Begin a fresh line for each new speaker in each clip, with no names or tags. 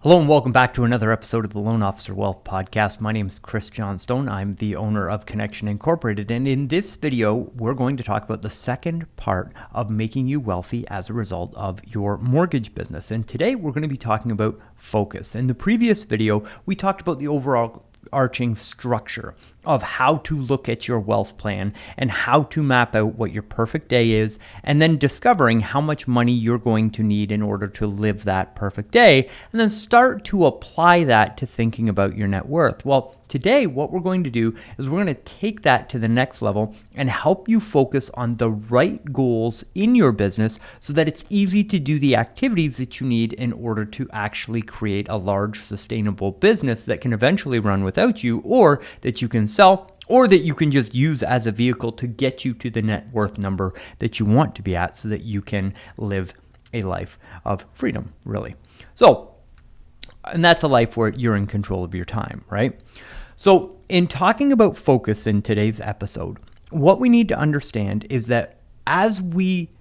Hello and welcome back to another episode of the Loan Officer Wealth Podcast. My name is Chris Johnstone. I'm the owner of Connection Incorporated. And in this video, we're going to talk about the second part of making you wealthy as a result of your mortgage business. And today we're going to be talking about focus. In the previous video, we talked about the overall arching structure of how to look at your wealth plan and how to map out what your perfect day is, and then discovering how much money you're going to need in order to live that perfect day, and then start to apply that to thinking about your net worth. Well, today what we're going to do is we're going to take that to the next level and help you focus on the right goals in your business so that it's easy to do the activities that you need in order to actually create a large sustainable business that can eventually run without you, or that you can sell, or that you can just use as a vehicle to get you to the net worth number that you want to be at so that you can live a life of freedom, really. So, and that's a life where you're in control of your time, right? So in talking about focus in today's episode, what we need to understand is that as we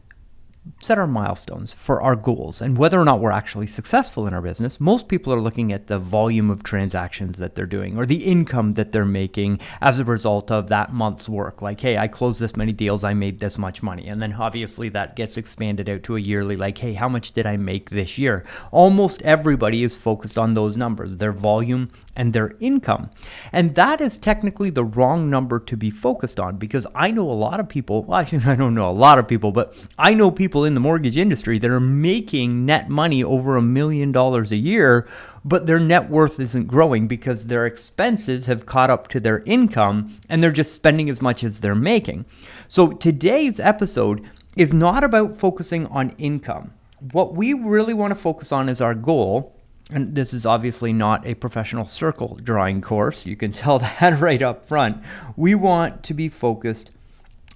set our milestones for our goals and whether or not we're actually successful in our business, most people are looking at the volume of transactions that they're doing or the income that they're making as a result of that month's work. Like, hey, I closed this many deals, I made this much money. And then obviously that gets expanded out to a yearly, like, hey, how much did I make this year? Almost everybody is focused on those numbers, their volume and their income. And that is technically the wrong number to be focused on, because I know a lot of people, well, actually I don't know a lot of people, but I know people in the mortgage industry that are making net money over $1 million a year, but their net worth isn't growing because their expenses have caught up to their income and they're just spending as much as they're making. So today's episode is not about focusing on income. What we really want to focus on is our goal. And this is obviously not a professional circle drawing course. You can tell that right up front. We want to be focused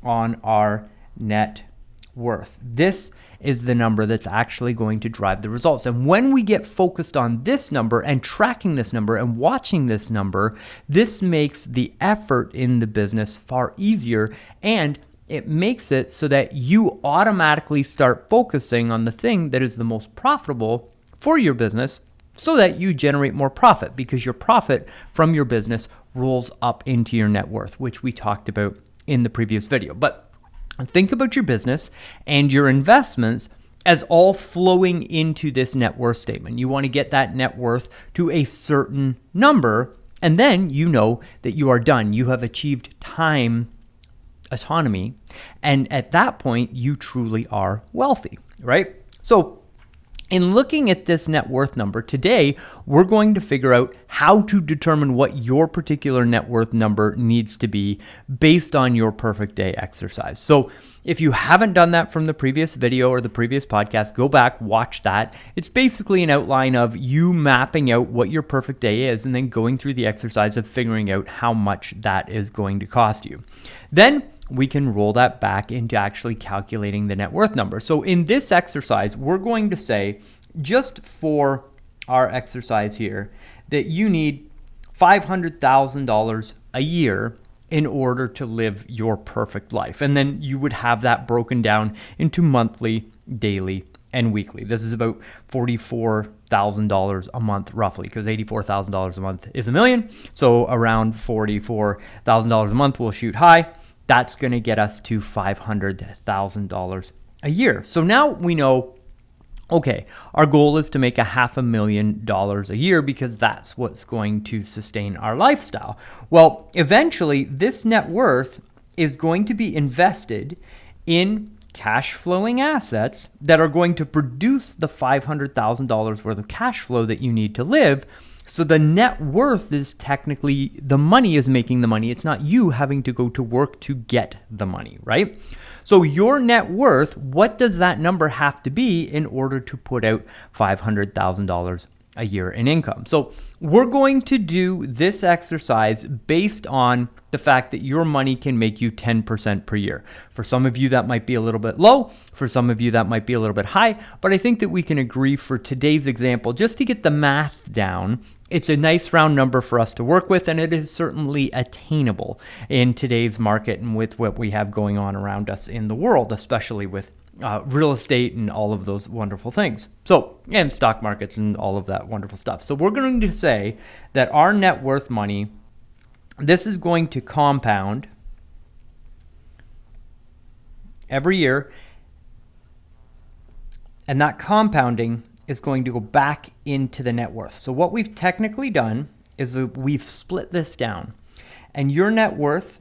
on our net worth. This is the number that's actually going to drive the results. And when we get focused on this number and tracking this number and watching this number, this makes the effort in the business far easier, and it makes it so that you automatically start focusing on the thing that is the most profitable for your business, so that you generate more profit, because your profit from your business rolls up into your net worth, which we talked about in the previous video. But think about your business and your investments as all flowing into this net worth statement. You want to get that net worth to a certain number, and then you know that you are done. You have achieved time autonomy, and at that point, you truly are wealthy, right? So in looking at this net worth number, today we're going to figure out how to determine what your particular net worth number needs to be based on your perfect day exercise. So if you haven't done that from the previous video or the previous podcast, go back, watch that. It's basically an outline of you mapping out what your perfect day is and then going through the exercise of figuring out how much that is going to cost you. Then we can roll that back into actually calculating the net worth number. So in this exercise, we're going to say, just for our exercise here, that you need $500,000 a year in order to live your perfect life. And then you would have that broken down into monthly, daily, and weekly. This is about $44,000 a month roughly, because $84,000 a month is $1 million. So around $44,000 a month, we'll shoot high. That's going to get us to $500,000 a year. So now we know, okay, our goal is to make $500,000 a year because that's what's going to sustain our lifestyle. Well, eventually this net worth is going to be invested in cash flowing assets that are going to produce the $500,000 worth of cash flow that you need to live. So the net worth is technically, the money is making the money. It's not you having to go to work to get the money, right? So your net worth, what does that number have to be in order to put out $500,000 a year in income? So we're going to do this exercise based on the fact that your money can make you 10% per year. For some of you, that might be a little bit low. For some of you, that might be a little bit high. But I think that we can agree for today's example, just to get the math down, it's a nice round number for us to work with, and it is certainly attainable in today's market and with what we have going on around us in the world, especially with real estate and all of those wonderful things. So, and stock markets and all of that wonderful stuff. So we're going to say that our net worth money, this is going to compound every year. And that compounding is going to go back into the net worth. So what we've technically done is that we've split this down. And your net worth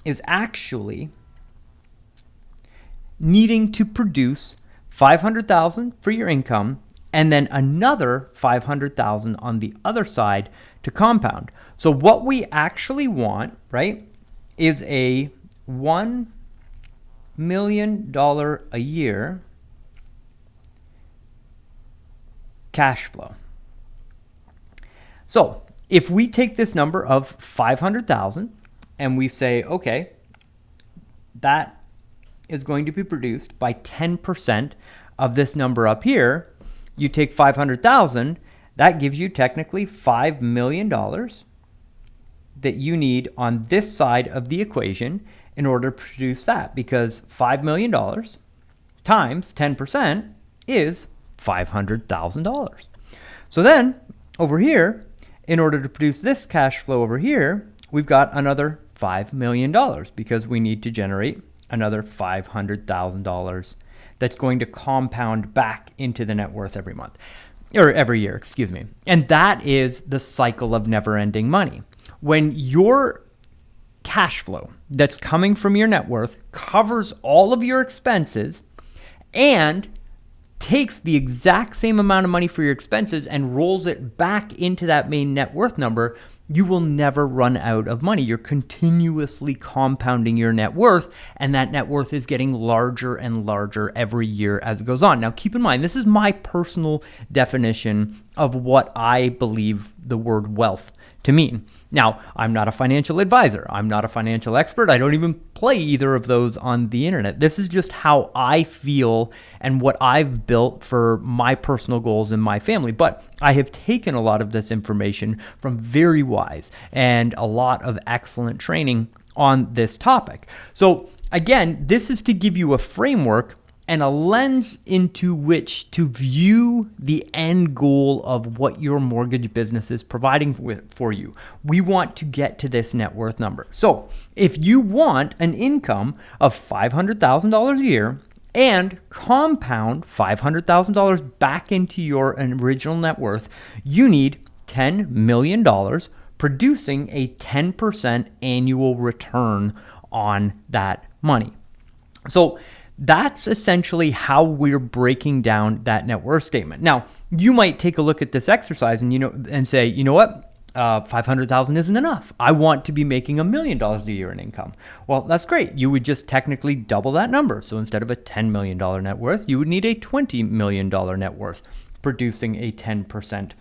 is actually needing to produce $500,000 for your income and then another $500,000 on the other side to compound. So what we actually want, right, is a $1 million a year cash flow. So if we take this number of 500,000 and we say, okay, that is going to be produced by 10% of this number up here, you take 500,000, that gives you technically $5 million that you need on this side of the equation in order to produce that, because $5 million times 10% is $500,000. So then over here, in order to produce this cash flow over here, we've got another $5 million because we need to generate another $500,000 that's going to compound back into the net worth every month, or every year, excuse me. And that is the cycle of never-ending money. When your cash flow that's coming from your net worth covers all of your expenses and takes the exact same amount of money for your expenses and rolls it back into that main net worth number, you will never run out of money. You're continuously compounding your net worth, and that net worth is getting larger and larger every year as it goes on. Now, keep in mind, this is my personal definition of what I believe the word wealth to mean. Now, I'm not a financial advisor. I'm not a financial expert. I don't even play either of those on the internet. This is just how I feel and what I've built for my personal goals in my family. But I have taken a lot of this information from very wise and a lot of excellent training on this topic. So again, this is to give you a framework and a lens into which to view the end goal of what your mortgage business is providing for you. We want to get to this net worth number. So if you want an income of $500,000 a year and compound $500,000 back into your original net worth, you need $10 million producing a 10% annual return on that money. So that's essentially how we're breaking down that net worth statement. Now, you might take a look at this exercise and say, you know what? 500,000 isn't enough. I want to be making $1 million a year in income. Well, that's great. You would just technically double that number. So instead of a $10 million net worth, you would need a $20 million net worth, producing a 10%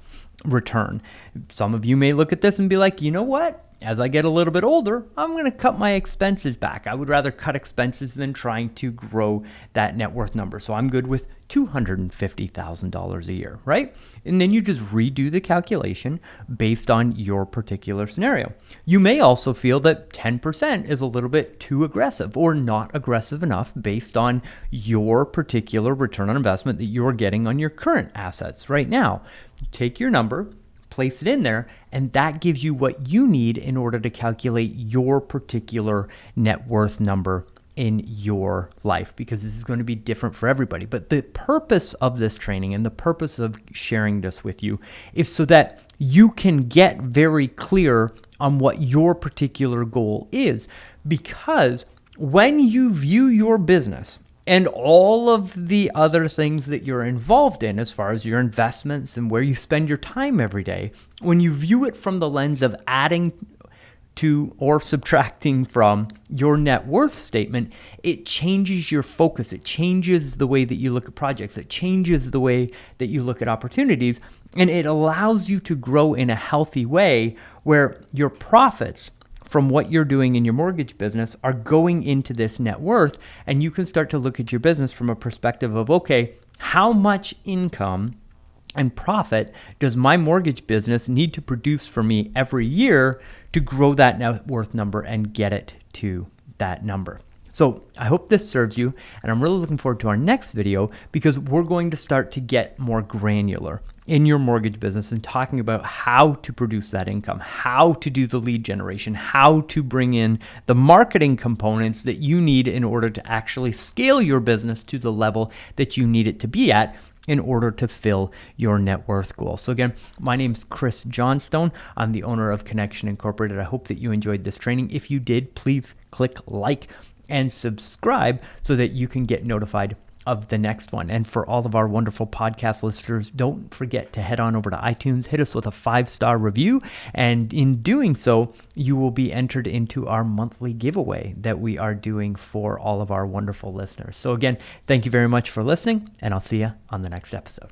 return. Some of you may look at this and be like, you know what? As I get a little bit older, I'm going to cut my expenses back. I would rather cut expenses than trying to grow that net worth number. So I'm good with $250,000 a year, right? And then you just redo the calculation based on your particular scenario. You may also feel that 10% is a little bit too aggressive or not aggressive enough based on your particular return on investment that you're getting on your current assets right now. Take your number, place it in there, and that gives you what you need in order to calculate your particular net worth number in your life, because this is going to be different for everybody. But the purpose of this training and the purpose of sharing this with you is so that you can get very clear on what your particular goal is. Because when you view your business and all of the other things that you're involved in as far as your investments and where you spend your time every day, when you view it from the lens of adding to or subtracting from your net worth statement, it changes your focus. It changes the way that you look at projects. It changes the way that you look at opportunities, and it allows you to grow in a healthy way where your profits from what you're doing in your mortgage business are going into this net worth, and you can start to look at your business from a perspective of, okay, how much income and profit does my mortgage business need to produce for me every year to grow that net worth number and get it to that number? So I hope this serves you, and I'm really looking forward to our next video because we're going to start to get more granular in your mortgage business and talking about how to produce that income, how to do the lead generation, how to bring in the marketing components that you need in order to actually scale your business to the level that you need it to be at in order to fill your net worth goal. So again, my name's Chris Johnstone. I'm the owner of Connection Incorporated. I hope that you enjoyed this training. If you did, please click like and subscribe so that you can get notified of the next one. And for all of our wonderful podcast listeners, don't forget to head on over to iTunes, hit us with a 5-star review. And in doing so, you will be entered into our monthly giveaway that we are doing for all of our wonderful listeners. So again, thank you very much for listening, and I'll see you on the next episode.